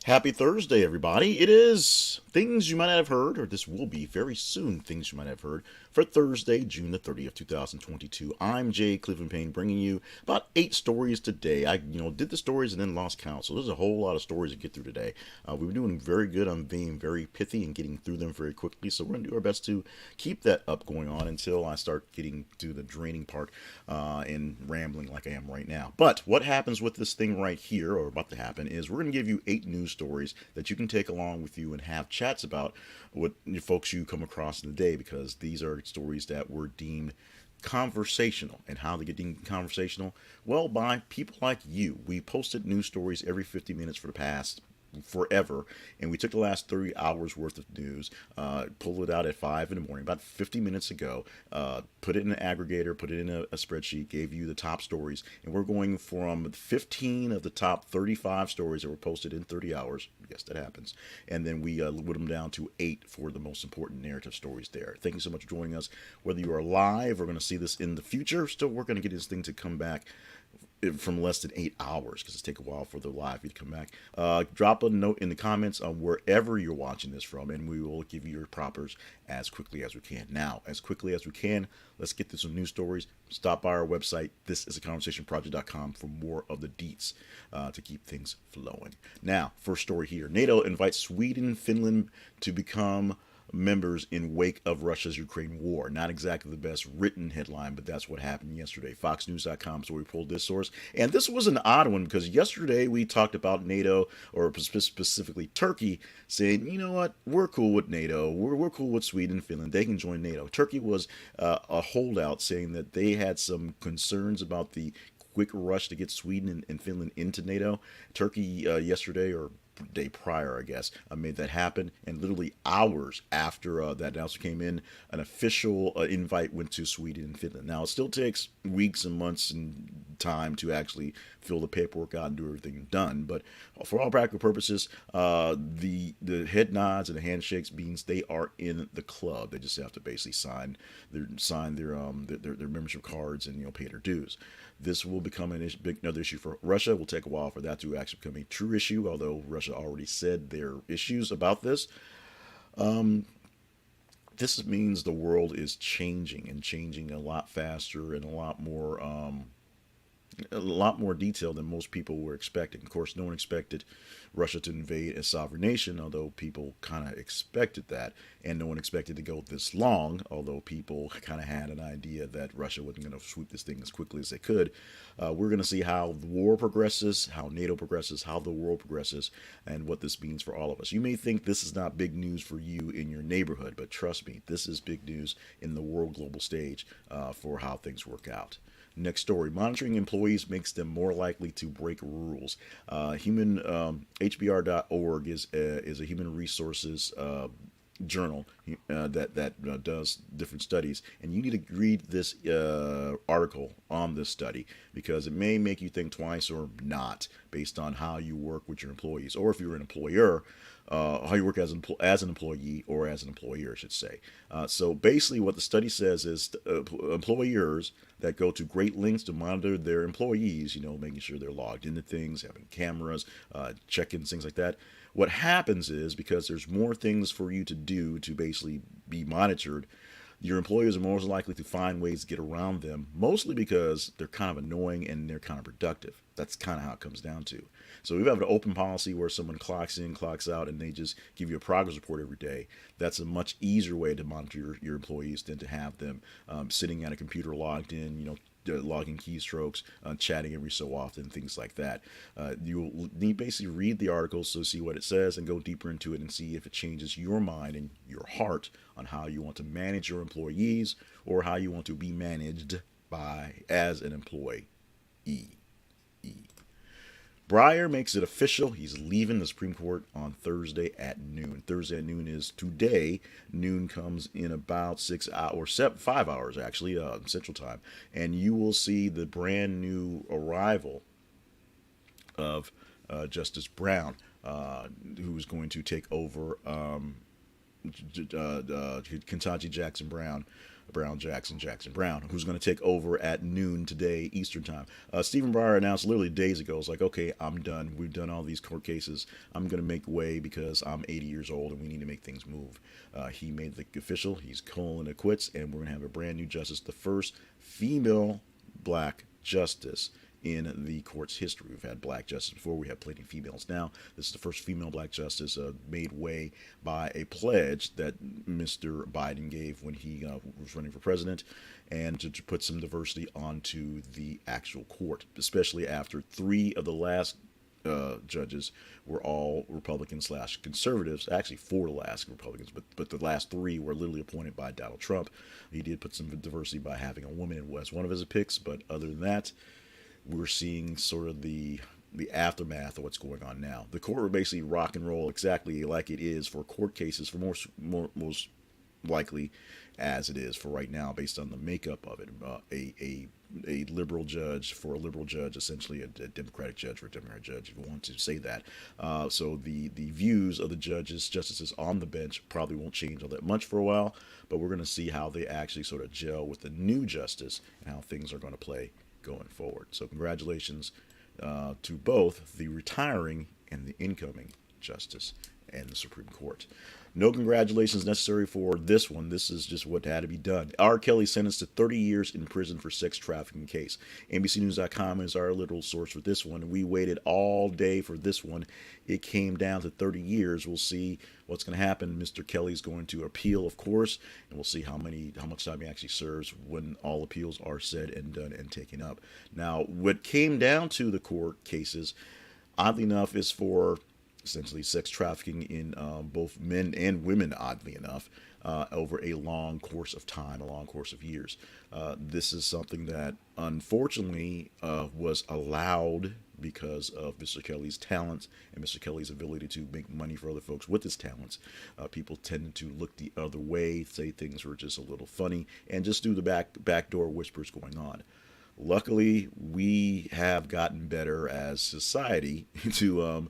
Happy Thursday, everybody. It is things you might not have heard, or this will be very soon things you might have heard, for Thursday, June the 30th, 2022. I'm Jay Cleveland Payne bringing you about 8 stories today. I did the stories and then lost count, so there's a whole lot of stories to get through today. We were doing very good on being very pithy and getting through them very quickly, so we're going to do our best to keep that up going on until I start getting to the draining part and rambling like I am right now. But what happens with this thing right here, or about to happen, is we're going to give you 8 news stories that you can take along with you and have chats about what folks you come across in the day, because these are stories that were deemed conversational. And how they get deemed conversational? Well, by people like you. We posted news stories every 50 minutes for the past forever, and we took the last 30 hours worth of news, pulled it out at 5 in the morning, about 50 minutes ago, put it in an aggregator, put it in a spreadsheet, gave you the top stories, and we're going from 15 of the top 35 stories that were posted in 30 hours. Yes, that happens. And then we whittled them down to 8 for the most important narrative stories there. Thank you so much for joining us. Whether you are live or going to see this in the future, still we're going to get this thing to come back from less than 8 hours, because it's take a while for the live feed to come back. Drop a note in the comments on wherever you're watching this from, and we will give you your propers as quickly as we can. Now, as quickly as we can, let's get to some news stories. Stop by our website, thisisaconversationproject.com, for more of the deets to keep things flowing. Now, first story here. NATO invites Sweden, Finland to become members in wake of Russia's Ukraine war. Not exactly the best written headline, but that's what happened yesterday. FoxNews.com, so we pulled this source. And this was an odd one, because yesterday we talked about NATO, or specifically Turkey, saying, you know what, we're cool with NATO. We're cool with Sweden, Finland. They can join NATO. Turkey was a holdout, saying that they had some concerns about the quick rush to get Sweden and Finland into NATO. Turkey yesterday, or day prior, I guess, made that happen. And literally hours after that announcement came in, an official invite went to Sweden and Finland. Now, it still takes weeks and months and time to actually fill the paperwork out and do everything done. But for all practical purposes, the head nods and the handshakes means they are in the club. They just have to basically sign their membership cards and pay their dues. This will become another issue for Russia. It will take a while for that to actually become a true issue, although Russia already said their issues about this. This means the world is changing, and changing a lot faster and a lot more detail than most people were expecting. Of course, no one expected Russia to invade a sovereign nation, although people kind of expected that. And no one expected to go this long, although people kind of had an idea that Russia wasn't going to sweep this thing as quickly as they could. We're going to see how the war progresses, how NATO progresses, how the world progresses, and what this means for all of us. You may think this is not big news for you in your neighborhood, but trust me, this is big news in the world global stage for how things work out. Next story. Monitoring employees makes them more likely to break rules. HBR.org is a human resources journal that does different studies, and you need to read this article on this study, because it may make you think twice or not, based on how you work with your employees, or if you're an employer, how you work as an employee, or as an employer, I should say. So basically, what the study says is employers that go to great lengths to monitor their employees, making sure they're logged into things, having cameras, check-ins, things like that. What happens is, because there's more things for you to do to basically be monitored, your employers are more likely to find ways to get around them, mostly because they're kind of annoying and they're kind of productive. That's kind of how it comes down to. So we have an open policy where someone clocks in, clocks out, and they just give you a progress report every day. That's a much easier way to monitor your employees than to have them sitting at a computer logged in, logging keystrokes, chatting every so often, things like that. You'll need basically read the articles to see what it says and go deeper into it and see if it changes your mind and your heart on how you want to manage your employees, or how you want to be managed as an employee. Breyer makes it official. He's leaving the Supreme Court on Thursday at noon. Thursday at noon is today. Noon comes in about 6 hours, 5 hours actually, Central Time. And you will see the brand new arrival of Justice Brown, who is going to take over Ketanji Jackson Jackson Brown, who's going to take over at noon today Eastern time. Stephen Breyer announced literally days ago, it's like, okay, I'm done. We've done all these court cases. I'm going to make way because I'm 80 years old and we need to make things move. He made the official. He's calling it quits, and we're going to have a brand new justice, the first female black justice in the court's history. We've had black justice before. We have plenty of females now. This is the first female black justice made way by a pledge that Mr. Biden gave when he was running for president, and to put some diversity onto the actual court, especially after 3 of the last judges were all Republicans / conservatives. Actually, 4 of the last Republicans, but the last 3 were literally appointed by Donald Trump. He did put some diversity by having a woman as one of his picks, but other than that, we're seeing sort of the aftermath of what's going on now. The court will basically rock and roll exactly like it is for court cases, for most likely as it is for right now, based on the makeup of it. A liberal judge for a liberal judge, essentially a Democratic judge for a Democratic judge, if you want to say that. So the views of the justices on the bench probably won't change all that much for a while, but we're going to see how they actually sort of gel with the new justice and how things are going to play going forward. So congratulations to both the retiring and the incoming justice and the Supreme Court. No congratulations necessary for this one. This is just what had to be done. R. Kelly sentenced to 30 years in prison for sex trafficking case. NBCNews.com is our literal source for this one. We waited all day for this one. It came down to 30 years. We'll see what's going to happen. Mr. Kelly's going to appeal, of course, and we'll see how much time he actually serves when all appeals are said and done and taken up. Now, what came down to the court cases, oddly enough, is for essentially sex trafficking in both men and women, oddly enough, over a long course of time, a long course of years. This is something that unfortunately was allowed because of Mr. Kelly's talents and Mr. Kelly's ability to make money for other folks with his talents. People tended to look the other way, say things were just a little funny, and just do the backdoor whispers going on. Luckily, we have gotten better as society to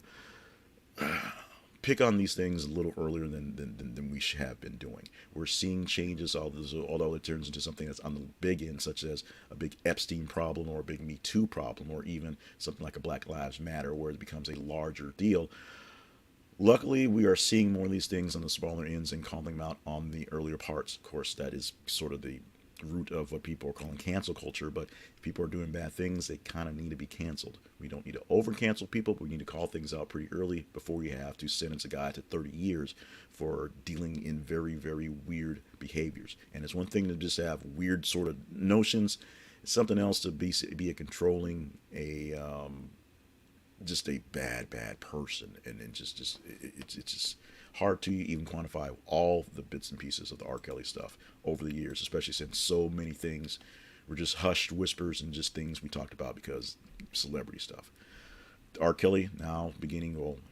pick on these things a little earlier than we should have been doing. We're seeing changes, although it turns into something that's on the big end, such as a big Epstein problem or a big Me Too problem, or even something like a Black Lives Matter, where it becomes a larger deal. Luckily, we are seeing more of these things on the smaller ends and calling them out on the earlier parts. Of course, that is sort of the root of what people are calling cancel culture, but if people are doing bad things, they kind of need to be canceled. We don't need to over cancel people, but we need to call things out pretty early before we have to sentence a guy to 30 years for dealing in very, very weird behaviors. And it's one thing to just have weird sort of notions. It's something else to be a controlling, just a bad person, and it's just hard to even quantify all the bits and pieces of the R. Kelly stuff over the years, especially since so many things were just hushed whispers and just things we talked about because celebrity stuff. R. Kelly now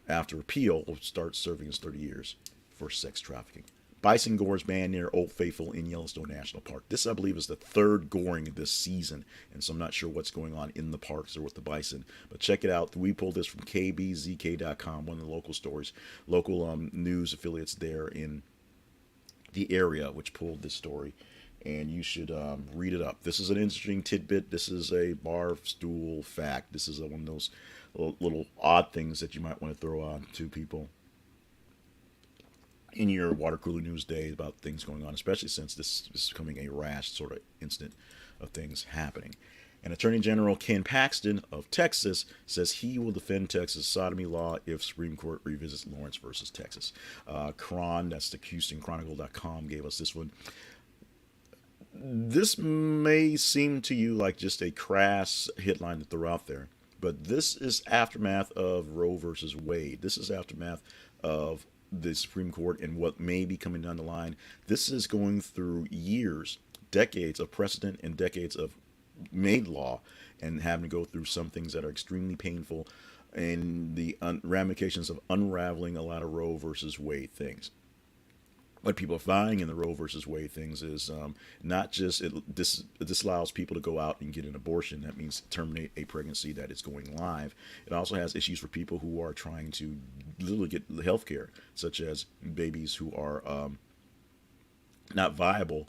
after appeal, will start serving his 30 years for sex trafficking. Bison gores banned near Old Faithful in Yellowstone National Park. This, I believe, is the 3rd goring this season, and so I'm not sure what's going on in the parks or with the bison. But check it out. We pulled this from KBZK.com, one of the local stories, local news affiliates there in the area, which pulled this story, and you should read it up. This is an interesting tidbit. This is a bar stool fact. This is one of those little odd things that you might want to throw on to people in your water cooler news day about things going on, especially since this is becoming a rash sort of instant of things happening. And Attorney General Ken Paxton of Texas says he will defend Texas sodomy law if Supreme Court revisits Lawrence versus Texas. That's the HoustonChronicle.com, gave us this one. This may seem to you like just a crass headline to throw out there, but this is aftermath of Roe versus Wade. This is aftermath of the Supreme Court and what may be coming down the line. This is going through years, decades of precedent and decades of made law, and having to go through some things that are extremely painful and the ramifications of unraveling a lot of Roe versus Wade things. what people are finding in the Roe versus Wade things is not just this allows people to go out and get an abortion. That means terminate a pregnancy that is going live. It also has issues for people who are trying to literally get health care, such as babies who are not viable,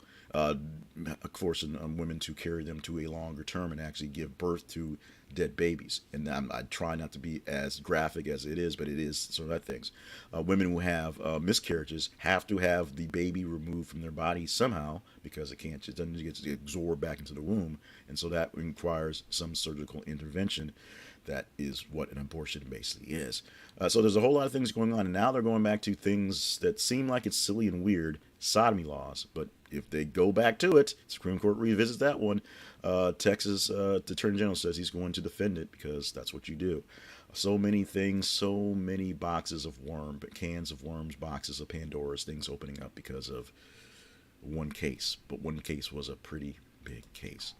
forcing women to carry them to a longer term and actually give birth to dead babies. And I try not to be as graphic as it is, but it is sort of that things. Women who have miscarriages have to have the baby removed from their body somehow because it doesn't get absorbed back into the womb, and so that requires some surgical intervention. That is what an abortion basically is. So there's a whole lot of things going on, and now they're going back to things that seem like it's silly and weird, sodomy laws. But if they go back to it, Supreme Court revisits that one. Texas Attorney General says he's going to defend it because that's what you do. So many things, so many boxes of cans of worms, boxes of Pandora's, things opening up because of one case. But one case was a pretty big case.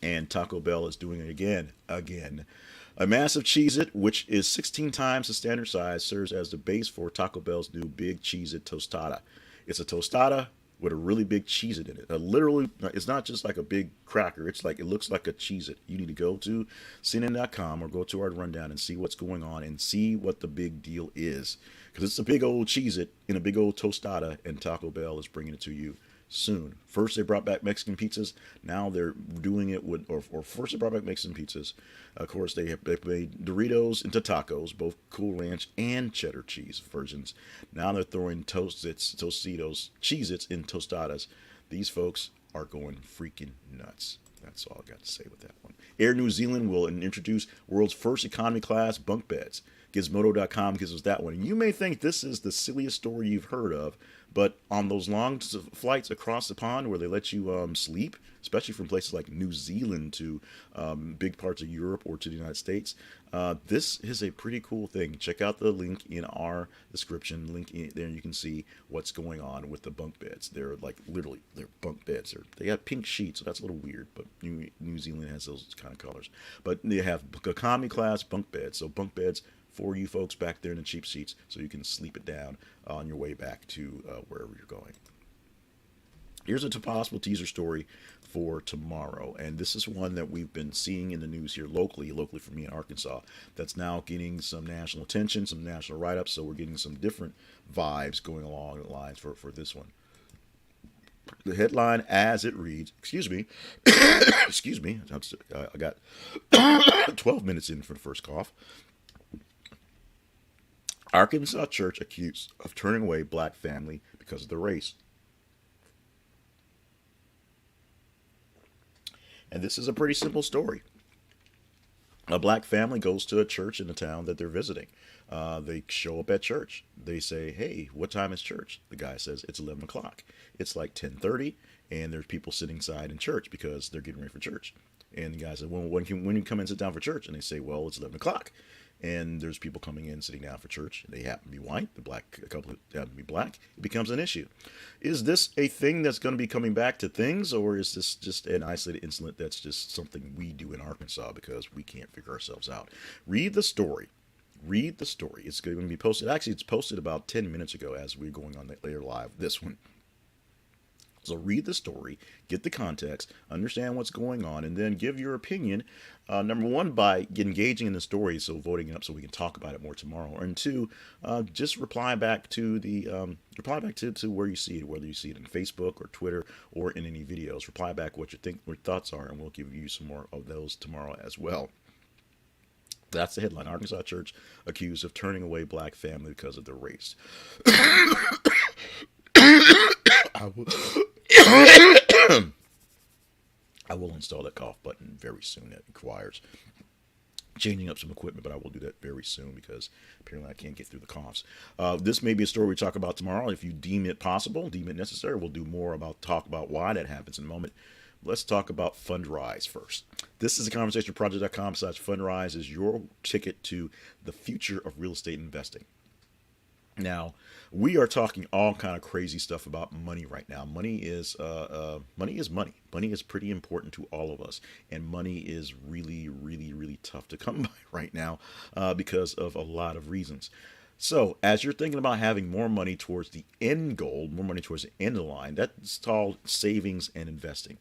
And Taco Bell is doing it again. A massive Cheez-It, which is 16 times the standard size, serves as the base for Taco Bell's new big Cheez-It Tostada. It's a tostada with a really big Cheez-It in it. Literally, it's not just like a big cracker. It looks like a Cheez-It. You need to go to CNN.com or go to our rundown and see what's going on and see what the big deal is. Because it's a big old Cheez-It in a big old tostada, and Taco Bell is bringing it to you soon. First they brought back Mexican pizzas. Now they're doing it with, or first they brought back Mexican pizzas. Of course, they made Doritos into tacos, both Cool Ranch and cheddar cheese versions. Now they're throwing Tostitos, Cheez-Its in tostadas. These folks are going freaking nuts. That's all I got to say with that one. Air New Zealand will introduce world's first economy class bunk beds. Gizmodo.com gives us that one. And you may think this is the silliest story you've heard of, but on those long flights across the pond where they let you sleep, especially from places like New Zealand to big parts of Europe or to the United States, this is a pretty cool thing. Check out the link in our description. Link in there, you can see what's going on with the bunk beds. They're like literally, they're bunk beds. They have pink sheets, so that's a little weird, but New Zealand has those kind of colors. But they have economy class bunk beds, so bunk beds for you folks back there in the cheap seats, so you can sleep it down on your way back to wherever you're going. Here's a possible teaser story for tomorrow, and this is one that we've been seeing in the news here locally for me in Arkansas, that's now getting some national attention, some national write-ups, so we're getting some different vibes going along the lines for this one. The headline as it reads, excuse me, I got 12 minutes in for the first cough. Arkansas church accused of turning away black family because of their race. And this is a pretty simple story. A black family goes to a church in the town that they're visiting. They show up at church. They say, "Hey, what time is church?" The guy says, "It's 11 o'clock. It's like 10:30, and there's people sitting inside in church because they're getting ready for church." And the guy said, "Well, when you come and sit down for church?" And they say, "Well, it's 11 o'clock. And there's people coming in, sitting down for church. They happen to be white. A couple happen to be black. It becomes an issue. Is this a thing that's going to be coming back to things, or is this just an isolated incident that's just something we do in Arkansas because we can't figure ourselves out? Read the story. It's going to be posted. Actually, it's posted about 10 minutes ago as we're going on the later live, this one. So read the story, get the context, understand what's going on, and then give your opinion. Number one, by engaging in the story, so voting it up so we can talk about it more tomorrow. And two, just reply back to to where you see it, whether you see it on Facebook or Twitter or in any videos. Reply back what your thoughts are, and we'll give you some more of those tomorrow as well. That's the headline. Arkansas church accused of turning away black family because of their race. I will install that cough button very soon. That requires changing up some equipment, but I will do that very soon because apparently I can't get through the coughs. This may be a story we talk about tomorrow. If you deem it possible, deem it necessary, we'll do more talk about why that happens in a moment. Let's talk about Fundrise first. This is a conversationproject.com/Fundrise is your ticket to the future of real estate investing. Now, we are talking all kind of crazy stuff about money right now. Money is money. Money is pretty important to all of us, and money is really, really, really tough to come by right now because of a lot of reasons. So, as you're thinking about having more money towards the end goal, more money towards the end of the line, that's called savings and investing.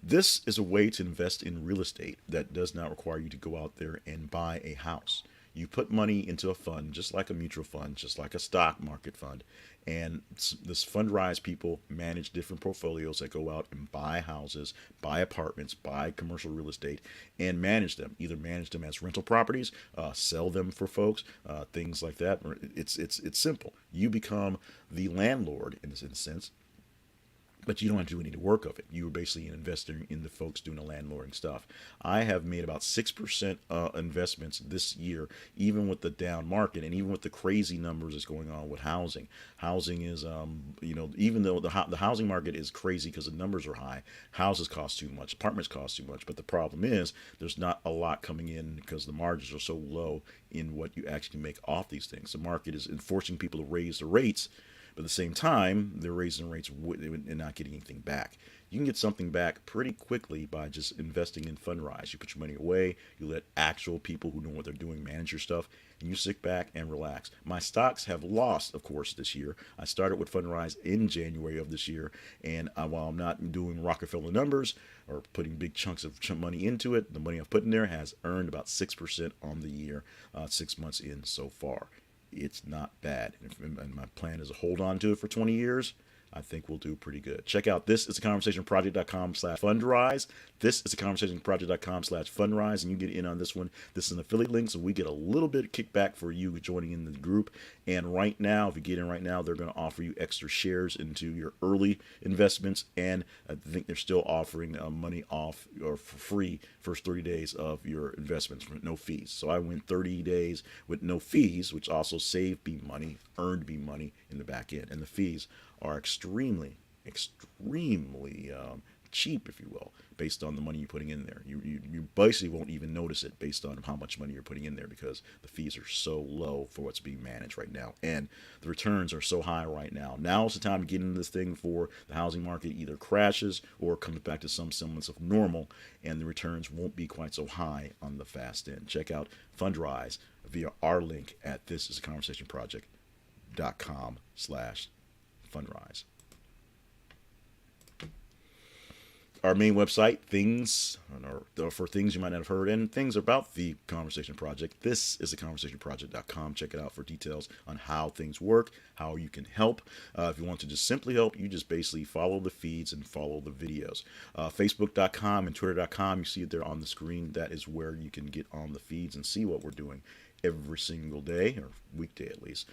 This is a way to invest in real estate that does not require you to go out there and buy a house. You put money into a fund, just like a mutual fund, just like a stock market fund. And this Fundrise people manage different portfolios that go out and buy houses, buy apartments, buy commercial real estate, and manage them. Either manage them as rental properties, sell them for folks, things like that. It's simple. You become the landlord in a sense, but you don't have to do any work of it. You are basically an investor in the folks doing the landlording stuff. I have made about 6% investments this year, even with the down market and even with the crazy numbers that's going on with housing. Housing is, even though the housing market is crazy because the numbers are high, houses cost too much, apartments cost too much. But the problem is there's not a lot coming in because the margins are so low in what you actually make off these things. The market is enforcing people to raise the rates, but at the same time, they're raising rates and not getting anything back. You can get something back pretty quickly by just investing in Fundrise. You put your money away, you let actual people who know what they're doing manage your stuff, and you sit back and relax. My stocks have lost, of course, this year. I started with Fundrise in January of this year, and while I'm not doing Rockefeller numbers or putting big chunks of money into it, the money I've put in there has earned about 6% on the year, 6 months in so far. It's not bad. And my plan is to hold on to it for 20 years. I think we'll do pretty good. Check out thisistheconversationproject.com/fundrise. This is theconversationproject.com/fundrise, and you get in on this one. This is an affiliate link, so we get a little bit of kickback for you joining in the group. And right now, if you get in right now, they're going to offer you extra shares into your early investments, and I think they're still offering money off or for free first 30 days of your investments with no fees. So I went 30 days with no fees, which also saved me money, earned me money in the back end, and the fees are extremely cheap, if you will, based on the money you're putting in there. You basically won't even notice it based on how much money you're putting in there because the fees are so low for what's being managed right now. And the returns are so high right now. Now is the time to get into this thing before the housing market either crashes or comes back to some semblance of normal, and the returns won't be quite so high on the fast end. Check out Fundrise via our link at thisistheconversationproject.com/fundrise. Our main website, things for things you might not have heard, and things about the Conversation Project. This is theconversationproject.com. Check it out for details on how things work, how you can help. If you want to just simply help, you just basically follow the feeds and follow the videos. Facebook.com and Twitter.com, you see it there on the screen. That is where you can get on the feeds and see what we're doing every single day, or weekday at least,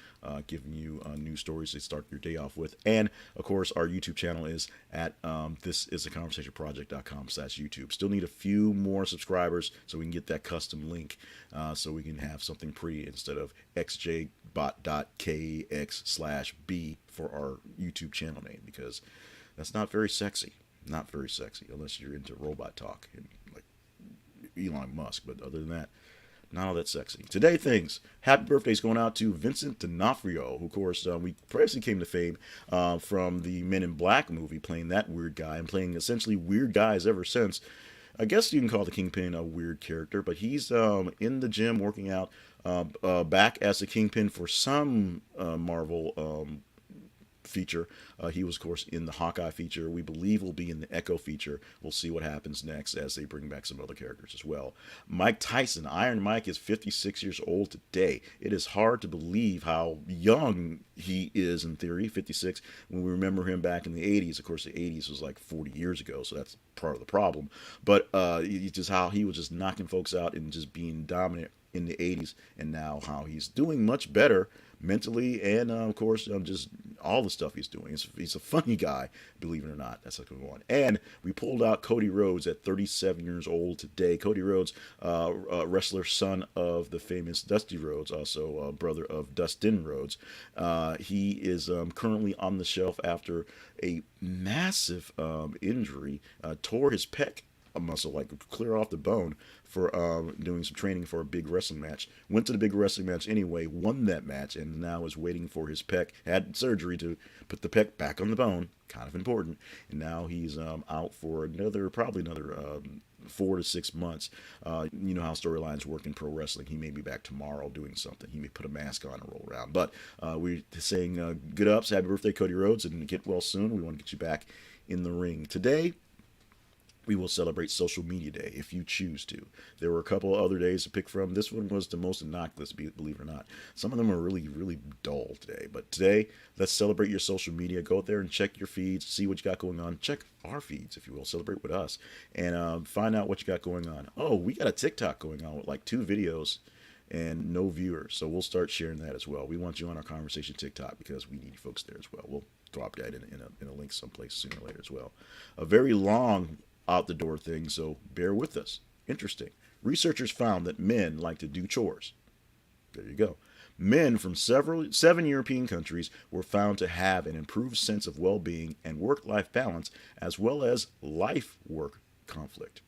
giving you news stories to start your day off with. And of course, our YouTube channel is at thisistheconversationproject.com/YouTube. Still need a few more subscribers so we can get that custom link, so we can have something pretty instead of xjbot.kx/b for our YouTube channel name, because that's not very sexy. Not very sexy unless you're into robot talk and like Elon Musk. But other than that, not all that sexy. Today, things. Happy birthdays going out to Vincent D'Onofrio, who, of course, we previously came to fame from the Men in Black movie, playing that weird guy and playing essentially weird guys ever since. I guess you can call the Kingpin a weird character, but he's in the gym working out, back as the Kingpin for some Marvel feature. He was, of course, in the Hawkeye feature. We believe will be in the Echo feature. We'll see what happens next as they bring back some other characters as well. Mike Tyson, Iron Mike, is 56 years old today. It is hard to believe how young he is in theory, 56. When we remember him back in the 80s, of course, the 80s was like 40 years ago, so that's part of the problem. But just how he was just knocking folks out and just being dominant in the 80s, and now how he's doing much better mentally, and of course, just all the stuff he's doing. He's a funny guy, believe it or not. That's what we want. And we pulled out Cody Rhodes at 37 years old today. Cody Rhodes, wrestler, son of the famous Dusty Rhodes, also brother of Dustin Rhodes. He is currently on the shelf after a massive injury, tore his pec a muscle, like clear off the bone, for doing some training for a big wrestling match. Went to the big wrestling match anyway, won that match, and now is waiting for his pec. Had surgery to put the pec back on the bone, kind of important. And now he's out for probably another 4 to 6 months. You know how storylines work in pro wrestling. He may be back tomorrow doing something. He may put a mask on and roll around. But we're saying good ups, happy birthday, Cody Rhodes, and get well soon. We want to get you back in the ring. Today, we will celebrate Social Media Day if you choose to. There were a couple other days to pick from. This one was the most innocuous, believe it or not. Some of them are really, really dull today. But today, let's celebrate your social media. Go out there and check your feeds, see what you got going on. Check our feeds, if you will. Celebrate with us. And find out what you got going on. Oh, we got a TikTok going on with like 2 videos and no viewers. So we'll start sharing that as well. We want you on our conversation TikTok because we need you folks there as well. We'll drop that in a link someplace sooner or later as well. A very long out the door thing, so bear with us. Interesting. Researchers found that men like to do chores. There you go. Men from 7 European countries were found to have an improved sense of well-being and work-life balance, as well as life-work conflict.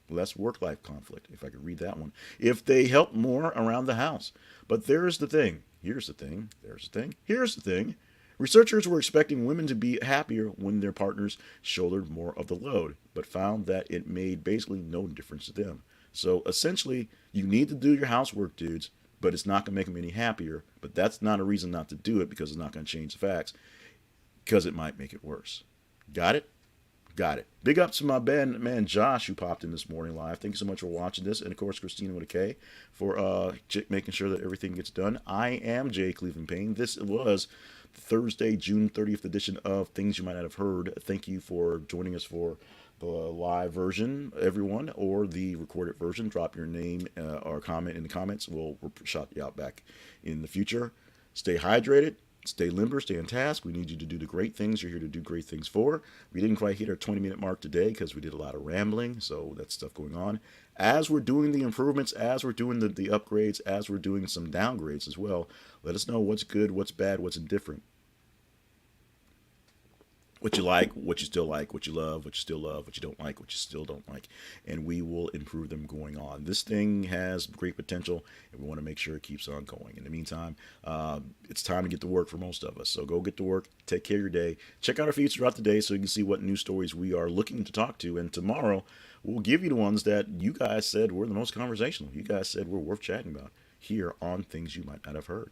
Less work-life conflict, if I could read that one, if they help more around the house. But there's the thing. Here's the thing. There's the thing. Here's the thing. Researchers were expecting women to be happier when their partners shouldered more of the load, but found that it made basically no difference to them. So essentially, you need to do your housework, dudes, but it's not going to make them any happier. But that's not a reason not to do it, because it's not going to change the facts, because it might make it worse. Got it? Got it. Big ups to my man Josh, who popped in this morning live. Thank you so much for watching this. And of course, Christina with a K for making sure that everything gets done. I am Jay Cleveland Payne. This was Thursday, June 30th edition of Things You Might Not Have Heard. Thank you for joining us for the live version, everyone, or the recorded version. Drop your name or comment in the comments. We'll shout you out back in the future. Stay hydrated. Stay limber, stay on task. We need you to do the great things you're here to do great things for. We didn't quite hit our 20-minute mark today because we did a lot of rambling, so that's stuff going on. As we're doing the improvements, as we're doing the upgrades, as we're doing some downgrades as well, let us know what's good, what's bad, what's indifferent. What you like, what you still like, what you love, what you still love, what you don't like, what you still don't like. And we will improve them going on. This thing has great potential, and we want to make sure it keeps on going. In the meantime, it's time to get to work for most of us. So go get to work, take care of your day. Check out our feeds throughout the day so you can see what news stories we are looking to talk to. And tomorrow, we'll give you the ones that you guys said were the most conversational. You guys said were worth chatting about here on Things You Might Not Have Heard.